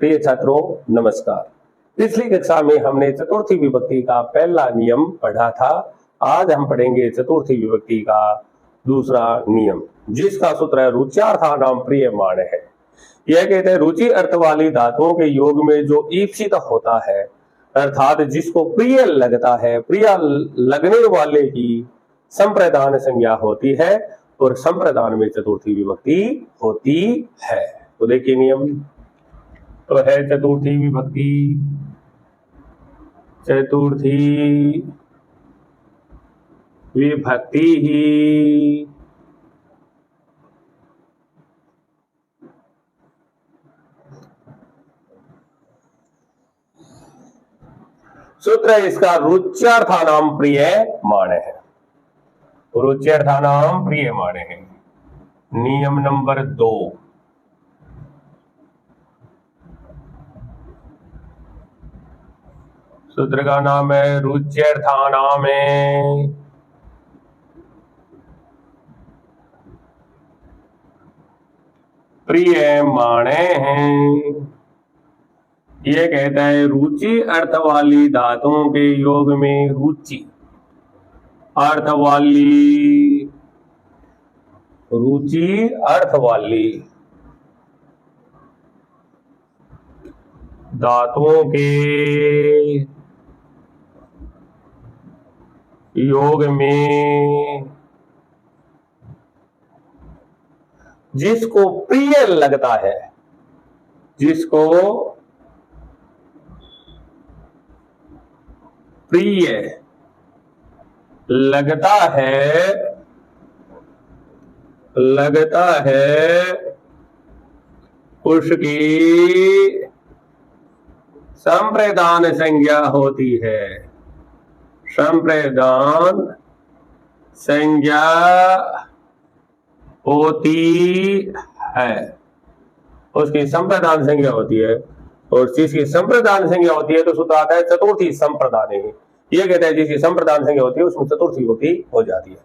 प्रिय छात्रों नमस्कार। पिछली कक्षा में हमने चतुर्थी विभक्ति का पहला नियम पढ़ा था। आज हम पढ़ेंगे चतुर्थी विभक्ति का दूसरा नियम, जिसका सूत्र है रुच्यार्थानाम प्रियमाण है। यह कहते हैं रुचि अर्थ वाली धातुओं के योग में जो ईप्सित होता है अर्थात जिसको प्रिय लगता है, प्रिय लगने वाले की संप्रदान संज्ञा होती है और संप्रदान में चतुर्थी विभक्ति होती है। तो देखिए नियम तो है चतुर्थी विभक्ति, चतुर्थी विभक्ति ही सूत्र इसका रुच्यार्थानाम प्रियमाण है। रुच्यार्थानाम प्रियमाण है। नियम नंबर 2, सूत्र का नाम है रुच्यार्थानाम प्रियमाणे हैं। यह कहता है रुचि अर्थ वाली धातुओं के योग में रुचि अर्थ वाली, रुचि अर्थ वाली धातुओं के योग में जिसको प्रिय लगता है, जिसको प्रिय लगता है उसकी संप्रदान संज्ञा होती है। संप्रदान संज्ञा होती है, उसकी संप्रदान संज्ञा होती है और जिसकी संप्रदान संज्ञा होती है तो सूत्र आता है चतुर्थी संप्रदान। ये कहता है जिसकी संप्रदान संज्ञा होती है उसमें चतुर्थी विभक्ति हो जाती है,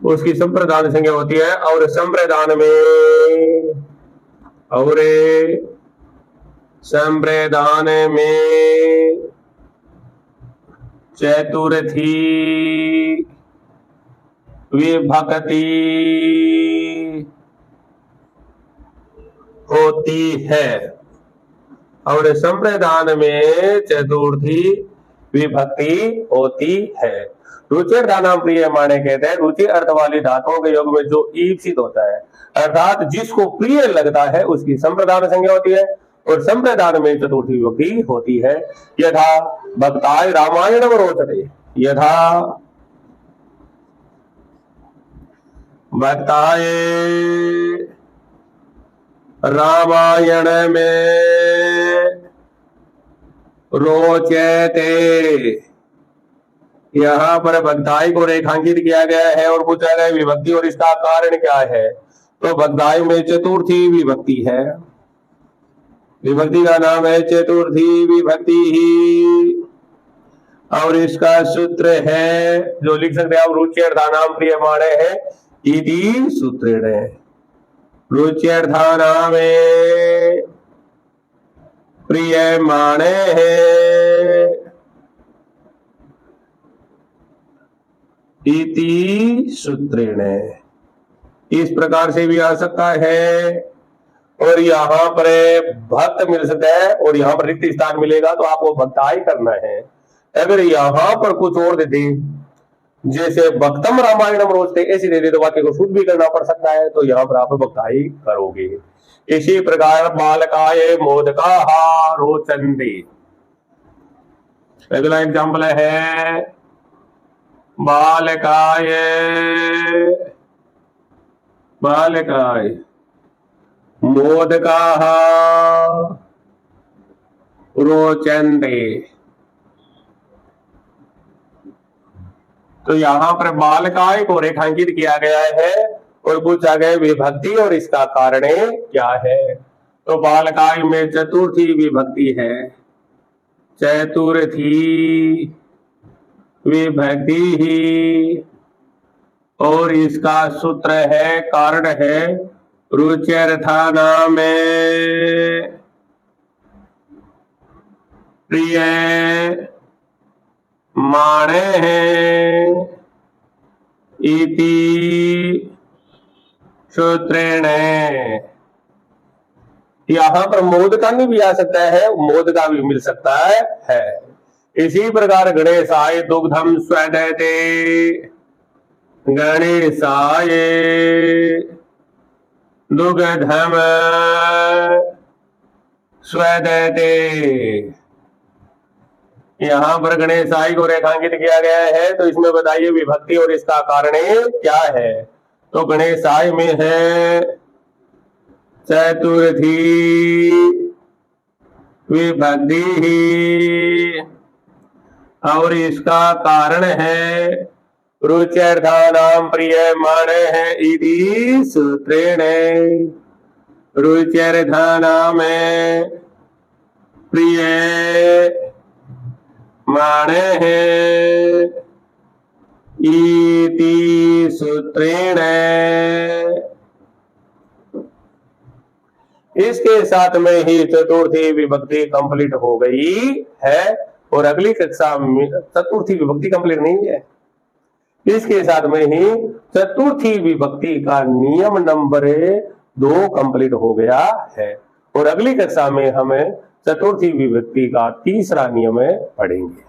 उसकी संप्रदान संज्ञा होती है। और संप्रदान में संप्रदान में चतुर्थी विभक्ति होती है और संप्रदान में चतुर्थी विभक्ति होती है। रुच्यार्थानाम प्रियमाणे कहते हैं रुचि अर्थ वाली धातुओं के योग में जो ईप्सित होता है अर्थात जिसको प्रिय लगता है उसकी संप्रदान संज्ञा होती है और संप्रदान में चतुर्थी विभक्ति होती है। यथा भक्ताय रामायणम रोचते, यथा भक्ताय रामायण में रोचते, यहां पर भक्ताई को रेखांकित किया गया है और पूछा गया विभक्ति और इसका कारण क्या है। तो भक्ताई में चतुर्थी विभक्ति है, विभक्ति का नाम है चतुर्थी विभक्ति ही और इसका सूत्र है जो लिख सकते हैं आप रुच्यार्थानाम प्रियमाणे है इति सूत्रेण। रुच्यार्थानाम प्रियमाणे है इति सूत्रेण। इस प्रकार से भी आ सकता है और यहाँ पर भक्त मिल सकता है और यहाँ पर रिक्त स्थान मिलेगा तो आपको भक्ताई करना है। अगर यहाँ पर कुछ और दे दे जैसे भक्तम रामायणम रोचते ऐसी दे दे तो वाक्य को शुद्ध भी करना पड़ सकता है, तो यहाँ पर आप भक्ताई करोगे। इसी प्रकार बालकाय मोदकाः रोचन्ते। अगला एग्जाम्पल है बालकाय मोदकाः रोचन्ते। तो यहाँ पर बालकाय को रेखांकित किया गया है और पूछा गया विभक्ति और इसका कारण क्या है। तो बालकाय में चतुर्थी विभक्ति है, चतुर्थी विभक्ति ही और इसका सूत्र है, कारण है रुच्यर्थानाम प्रिय माणे हैं इति सूत्रेण। यहां पर मोद का नहीं भी आ सकता है, मोद का भी मिल सकता है। इसी प्रकार गणेशाय दुग्धम स्वदते, गणेशाय दुग्धम स्वदते। यहां पर गणेशाय को रेखांकित किया गया है, तो इसमें बताइए विभक्ति और इसका कारण क्या है। तो गणेशाय में है चतुर्थी विभक्ति ही, और इसका कारण है रुच्यर्थानां प्रियमाणे हैं इति सूत्रेण। रुच्यर्थानां प्रिय माणे हैं इति सूत्रेण। इसके साथ में ही चतुर्थी विभक्ति कंप्लीट हो गई है, और अगली कक्षा में चतुर्थी विभक्ति कंप्लीट नहीं है। इसके साथ में ही चतुर्थी विभक्ति का नियम नंबर 2 कंप्लीट हो गया है, और अगली कक्षा में हमें चतुर्थी विभक्ति का तीसरा नियम पढ़ेंगे।